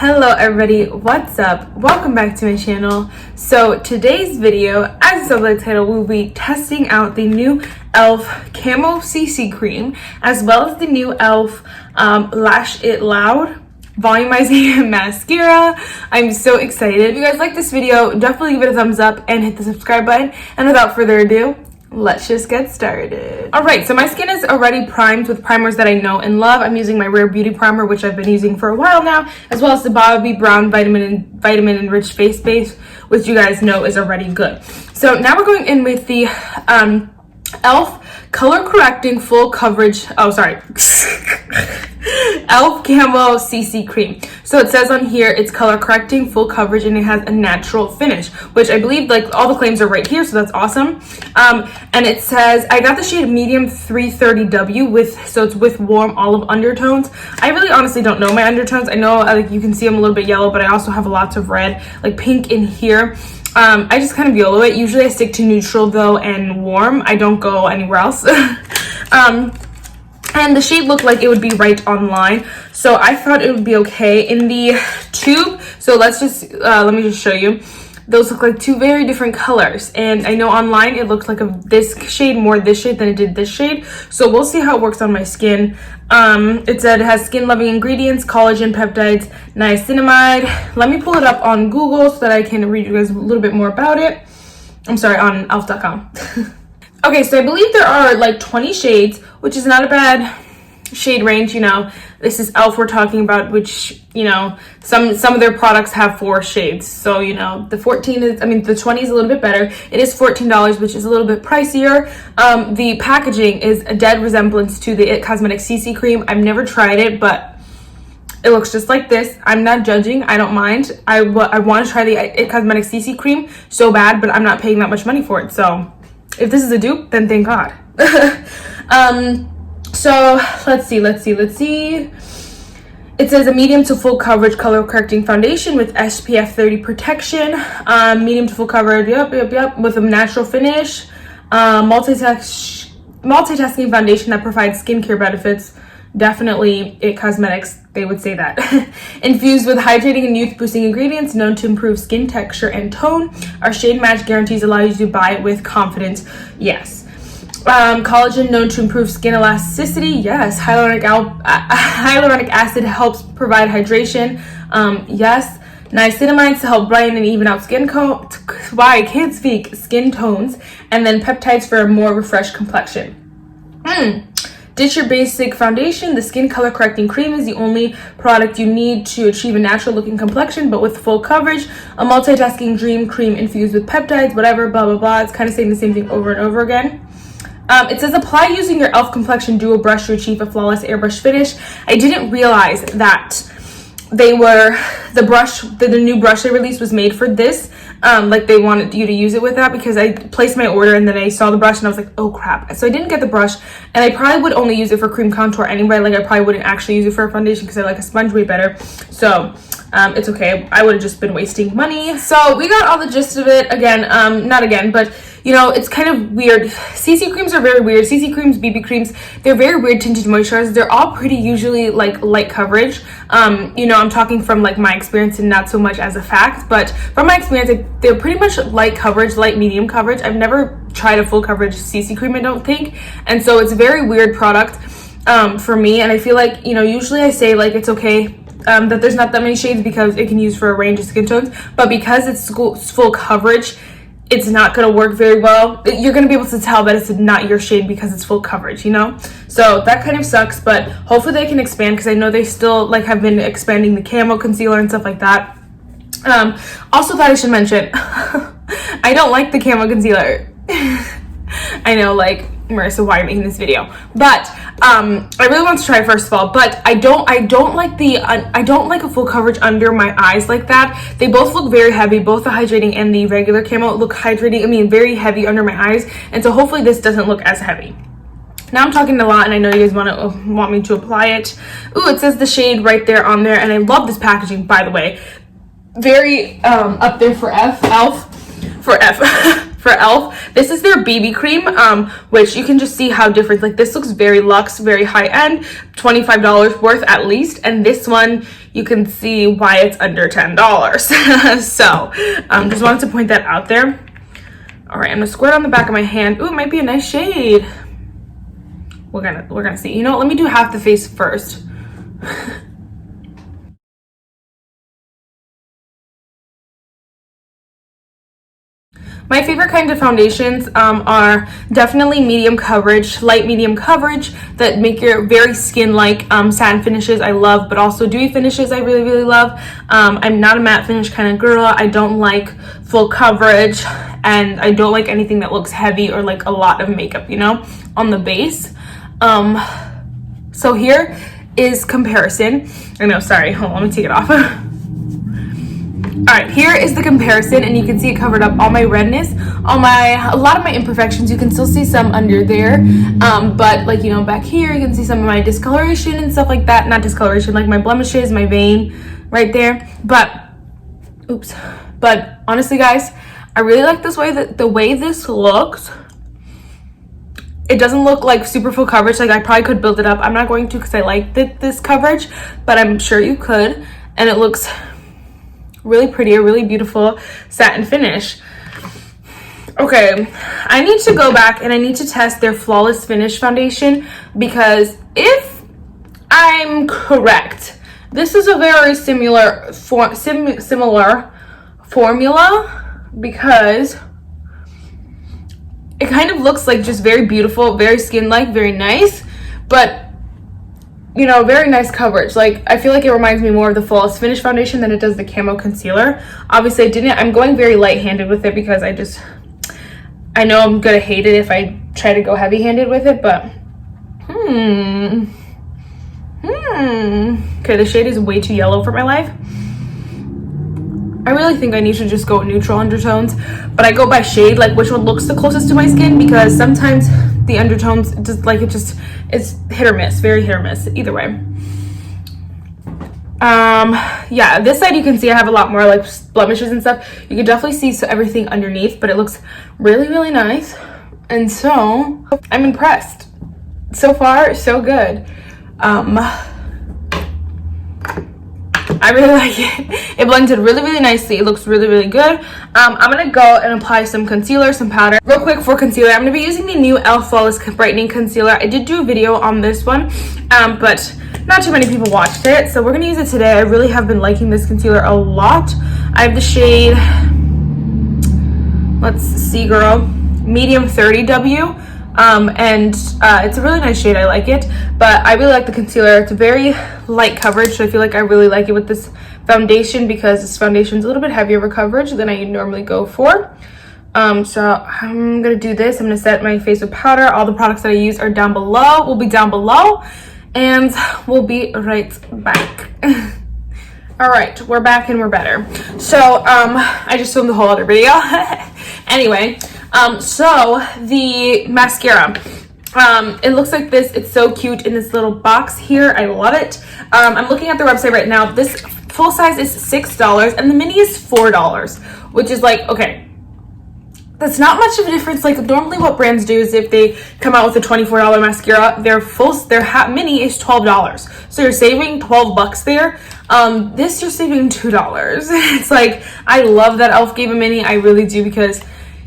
Hello everybody, what's up? Welcome back to my channel. So today's video, as the title, we'll be testing out the new e.l.f. Camo CC Cream as well as the new e.l.f. Lash It Loud Volumizing Mascara. I'm so excited. If you guys like this video, definitely give it a thumbs up and hit the subscribe button. And without further ado, let's just get started. All right, so my skin is already primed with primers that I know and love. I'm using my Rare Beauty primer, which I've been using for a while now, as well as the Bobbi Brown Vitamin Enriched Face Base, which you guys know is already good. So now we're going in with the e.l.f. Color Correcting Full Coverage, e.l.f. Camo CC Cream. So it says on here it's color correcting, full coverage, and it has a natural finish, which I believe like all the claims are right here, so that's awesome. And it says I got the shade Medium 330W so it's with warm olive undertones. I really honestly don't know my undertones. I know like you can see I'm a little bit yellow, but I also have lots of red, like pink in here. I just kind of YOLO it. Usually I stick to neutral though and warm. I don't go anywhere else. And the shade looked like it would be right online, so I thought it would be okay in the tube. So let's just let me just show you. Those look like two very different colors, and I know online it looked like this shade more this shade than it did this shade, so we'll see how it works on my skin. It said it has skin loving ingredients, collagen, peptides, niacinamide. Let me pull it up on Google so that I can read you guys a little bit more about it. I'm sorry, on elf.com. Okay, so I believe there are like 20 shades, which is not a bad shade range. You know, this is e.l.f. we're talking about, which, you know, some of their products have 4 shades. So, you know, the 20 is a little bit better. It is $14, which is a little bit pricier. The packaging is a dead resemblance to the It Cosmetics CC Cream. I've never tried it, but it looks just like this. I'm not judging. I don't mind. I want to try the It Cosmetics CC Cream so bad, but I'm not paying that much money for it. So if this is a dupe, then thank God. So let's see. It says a medium to full coverage color correcting foundation with SPF 30 protection. Medium to full coverage, yep, with a natural finish. Multitasking foundation that provides skincare benefits. Definitely It Cosmetics, they would say that. Infused with hydrating and youth boosting ingredients known to improve skin texture and tone. Our shade match guarantees allow you to buy it with confidence. Yes. Collagen known to improve skin elasticity. Yes. Hyaluronic acid helps provide hydration. Yes. Niacinamide to help brighten and even out skin tones. And then peptides for a more refreshed complexion. Ditch your basic foundation. The skin color correcting cream is the only product you need to achieve a natural looking complexion, but with full coverage. A multitasking dream cream infused with peptides, whatever, blah, blah, blah. It's kind of saying the same thing over and over again. It says apply using your e.l.f. complexion duo brush to achieve a flawless airbrush finish. I didn't realize that the new brush they released was made for this. Like they wanted you to use it with that, because I placed my order and then I saw the brush and I was like, oh crap. So I didn't get the brush, and I probably would only use it for cream contour anyway. Like I probably wouldn't actually use it for a foundation because I like a sponge way better. So it's okay. I would have just been wasting money. So we got all the gist of it. Again, not again, but you know, it's kind of weird. CC creams are very weird. CC creams, BB creams, they're very weird tinted moisturizers. They're all pretty usually like light coverage. You know, I'm talking from like my experience and not so much as a fact, but from my experience, they're pretty much light coverage, light medium coverage. I've never tried a full coverage CC cream, I don't think. And so it's a very weird product for me. And I feel like, you know, usually I say like it's okay that there's not that many shades because it can use for a range of skin tones, but because it's full coverage, it's not going to work very well. You're going to be able to tell that it's not your shade because it's full coverage, you know? So that kind of sucks, but hopefully they can expand, because I know they still like have been expanding the camo concealer and stuff like that. Also thought I should mention, I don't like the camo concealer. I know, like, Marissa, why are you making this video? But I really want to try it first of all, but I don't like a full coverage under my eyes like that. They both look very heavy. Both the hydrating and the regular camo look very heavy under my eyes, and so hopefully this doesn't look as heavy. Now I'm talking a lot, and I know you guys want me to apply it. Ooh, it says the shade right there on there, and I love this packaging, by the way. Very up there for e.l.f. for e.l.f. This is their BB cream, which you can just see how different. Like, this looks very luxe, very high end, $25 worth at least, and this one you can see why it's under $10. So just wanted to point that out there. All right, I'm gonna squirt on the back of my hand. Ooh, it might be a nice shade. We're gonna see. You know what, let me do half the face first. My favorite kind of foundations are definitely medium coverage, light medium coverage that make your very skin-like satin finishes I love, but also dewy finishes I really, really love. I'm not a matte finish kind of girl. I don't like full coverage, and I don't like anything that looks heavy or like a lot of makeup, you know, on the base. So here is comparison. I know, sorry, hold on, let me take it off. All right, here is the comparison, and you can see it covered up all my redness, a lot of my imperfections. You can still see some under there, but like, you know, back here you can see some of my discoloration and stuff like that. Not discoloration, like my blemishes, my vein right there. But oops, but honestly guys, I really like this way, that the way this looks. It doesn't look like super full coverage. Like, I probably could build it up. I'm not going to because I like this coverage, but I'm sure you could, and it looks really pretty, a really beautiful satin finish. Okay, I need to go back and I need to test their Flawless Finish foundation, because if I'm correct, this is a very similar formula, because it kind of looks like just very beautiful, very skin-like, very nice, but you know, very nice coverage. Like, I feel like it reminds me more of the Flawless Finish foundation than it does the Camo concealer. Obviously, I'm going very light-handed with it because I know I'm gonna hate it if I try to go heavy-handed with it, but okay, the shade is way too yellow for my life. I really think I need to just go neutral undertones, but I go by shade, like which one looks the closest to my skin, because sometimes the undertones just like it's hit or miss, very hit or miss either way. Yeah, this side you can see I have a lot more like blemishes and stuff. You can definitely see everything underneath, but it looks really, really nice, and so I'm impressed. So far, so good. I really like it. It blended really, really nicely. It looks really, really good. I'm gonna go and apply some concealer, some powder. Real quick for concealer, I'm gonna be using the new e.l.f. Flawless Brightening Concealer. I did do a video on this one, but not too many people watched it, so we're gonna use it today. I really have been liking this concealer a lot. I have the shade, let's see girl, medium 30W. And it's a really nice shade. I like it, but I really like the concealer. It's a very light coverage, so I feel like I really like it with this foundation, because this foundation is a little bit heavier of a coverage than I normally go for. So I'm gonna do this. I'm gonna set my face with powder. All the products that I use are down below, will be down below, and we'll be right back. All right, we're back and we're better. So I just filmed the whole other video. Anyway, so the mascara, it looks like this. It's so cute in this little box here. I love it. I'm looking at their website right now. This full size is $6 and the mini is $4, which is like, okay, that's not much of a difference. Like, normally what brands do is if they come out with a $24 mascara, their mini is $12. So you're saving 12 bucks there. This you're saving $2. It's like, I love that e.l.f. gave a mini. I really do, because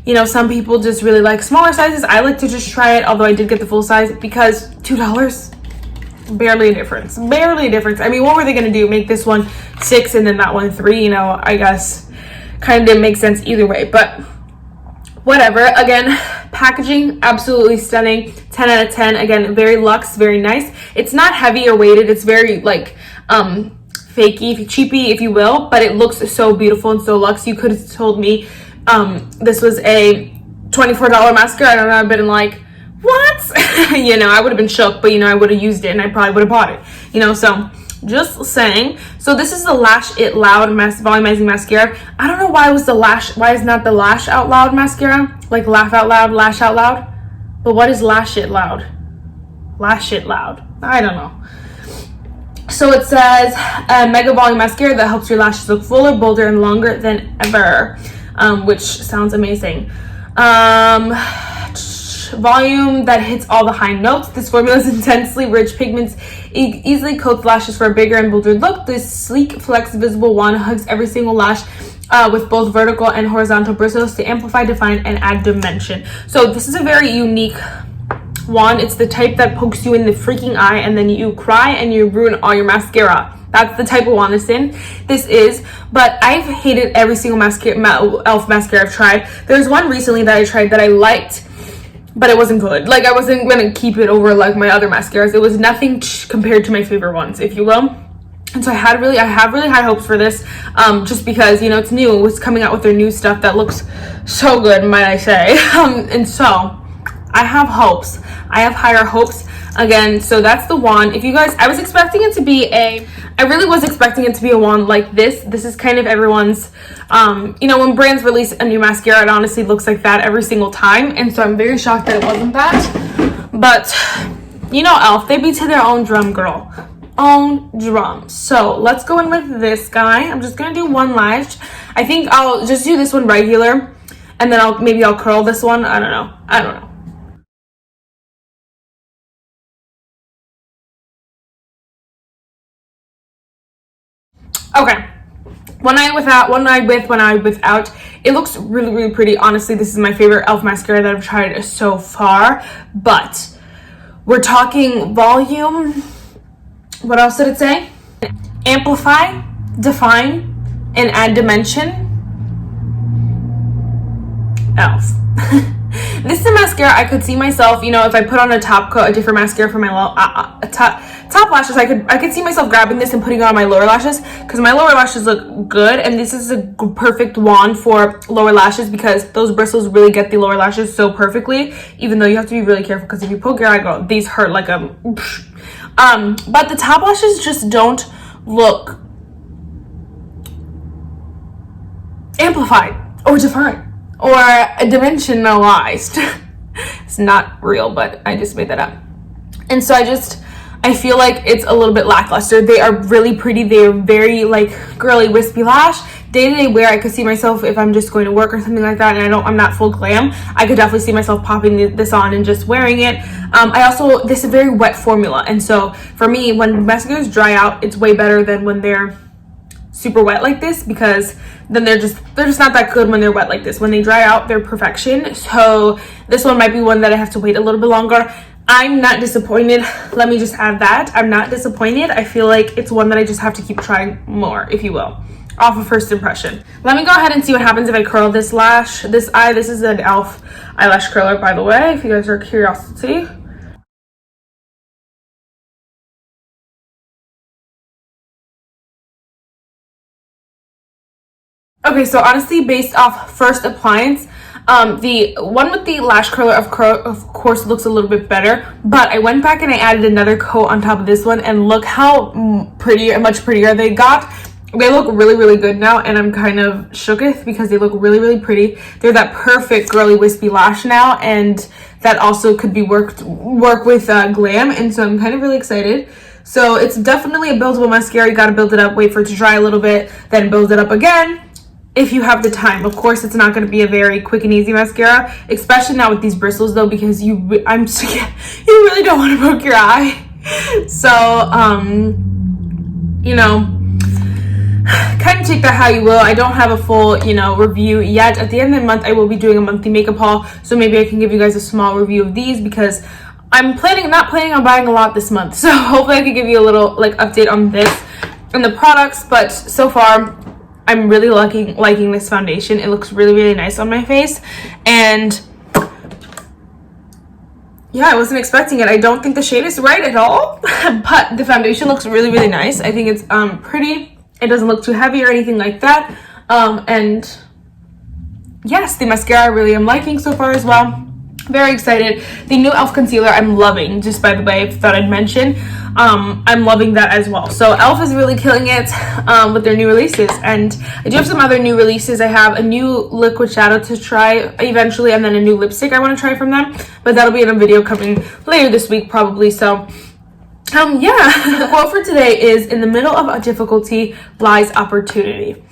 you know, some people just really like smaller sizes. I like to just try it, although I did get the full size, because $2, barely a difference. Barely a difference. I mean, what were they gonna do? Make this one $6 and then that one $3? You know, I guess kind of didn't make sense either way, but whatever. Again, packaging, absolutely stunning. 10 out of 10. Again, very luxe, very nice. It's not heavy or weighted. It's very like fakey, cheapy, if you will, but it looks so beautiful and so luxe. You could have told me this was a $24 mascara, and I've been like, what? You know, I would have been shook, but you know, I would have used it and I probably would have bought it, you know. So just saying. So this is the Lash It Loud volumizing mascara. I don't know why it was the Lash, why is not the Lash Out Loud mascara, like laugh out loud, lash out loud, but what is Lash It Loud? Lash It Loud, I don't know. So it says a mega volume mascara that helps your lashes look fuller, bolder, and longer than ever, which sounds amazing. Volume that hits all the high notes. This formula is intensely rich pigments, easily coats lashes for a bigger and bolder look. This sleek, flex, visible wand hugs every single lash with both vertical and horizontal bristles to amplify, define, and add dimension. So this is a very unique wand. It's the type that pokes you in the freaking eye and then you cry and you ruin all your mascara. That's the type of wand this is. But I've hated every single mascara, e.l.f. mascara I've tried. There's one recently that I tried that I liked, but it wasn't good. Like, I wasn't gonna keep it over like my other mascaras. It was nothing compared to my favorite ones, if you will. And so I have really high hopes for this, just because, you know, it's new. It was coming out with their new stuff that looks so good, might I say. And so I have hopes. I have higher hopes. Again, so that's the wand. If you guys, I was expecting it to be I really was expecting it to be a wand like this. This is kind of everyone's, you know, when brands release a new mascara, it honestly looks like that every single time. And so I'm very shocked that it wasn't that. But, you know, e.l.f., they beat to their own drum, girl. Own drum. So let's go in with this guy. I'm just going to do one lash. I think I'll just do this one regular. And then maybe I'll curl this one. I don't know. Okay, one eye without, one eye with, one eye without. It looks really, really pretty. Honestly, this is my favorite e.l.f. mascara that I've tried so far. But we're talking volume. What else did it say? Amplify, define, and add dimension. e.l.f. This is a mascara I could see myself, you know, if I put on a top coat, a different mascara for my top lashes, I could see myself grabbing this and putting it on my lower lashes, because my lower lashes look good, and this is a perfect wand for lower lashes because those bristles really get the lower lashes so perfectly, even though you have to be really careful because if you poke your eye, girl, these hurt like a but the top lashes just don't look amplified or defined or dimensionalized. It's not real, but I just made that up. And so I feel like it's a little bit lackluster. They are really pretty. They are very like girly, wispy lash. Day-to-day wear, I could see myself if I'm just going to work or something like that and I'm not full glam, I could definitely see myself popping this on and just wearing it. This is a very wet formula, and so for me, when mascaras dry out, it's way better than when they're super wet like this, because then they're just not that good when they're wet like this. When they dry out, they're perfection. So this one might be one that I have to wait a little bit longer. I'm not disappointed. Let me just add that. I'm not disappointed. I feel like it's one that I just have to keep trying more, if you will, off of first impression. Let me go ahead and see what happens if I curl this lash, this eye. This is an e.l.f. eyelash curler, by the way, if you guys are curiosity. Okay, so honestly, based off first appliance, the one with the lash curler of course looks a little bit better, but I went back and I added another coat on top of this one, and look how much prettier they got. They look really, really good now, and I'm kind of shooketh because they look really, really pretty. They're that perfect girly wispy lash now, and that also could be work with glam, and so I'm kind of really excited. So it's definitely a buildable mascara. You got to build it up, wait for it to dry a little bit, then build it up again if you have the time. Of course, it's not going to be a very quick and easy mascara, especially not with these bristles though, because you really don't want to poke your eye. So you know, kind of take that how you will. I don't have a full, you know, review yet. At the end of the month, I will be doing a monthly makeup haul, so maybe I can give you guys a small review of these, because I'm not planning on buying a lot this month. So hopefully I can give you a little like update on this and the products. But so far, I'm really liking this foundation. It looks really, really nice on my face, and yeah, I wasn't expecting it. I don't think the shade is right at all, but the foundation looks really, really nice. I think it's pretty. It doesn't look too heavy or anything like that. And yes, the mascara I really am liking so far as well. Very excited. The new e.l.f. concealer I'm loving, just by the way, I thought I'd mention. I'm loving that as well. So e.l.f. is really killing it with their new releases, and I do have some other new releases. I have a new liquid shadow to try eventually, and then a new lipstick I want to try from them, but that'll be in a video coming later this week probably. So yeah, the quote for today is, "In the middle of a difficulty lies opportunity."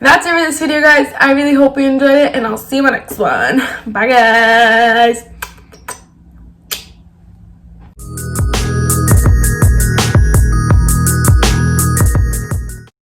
That's it for this video, guys. I really hope you enjoyed it, and I'll see you in my next one. Bye, guys.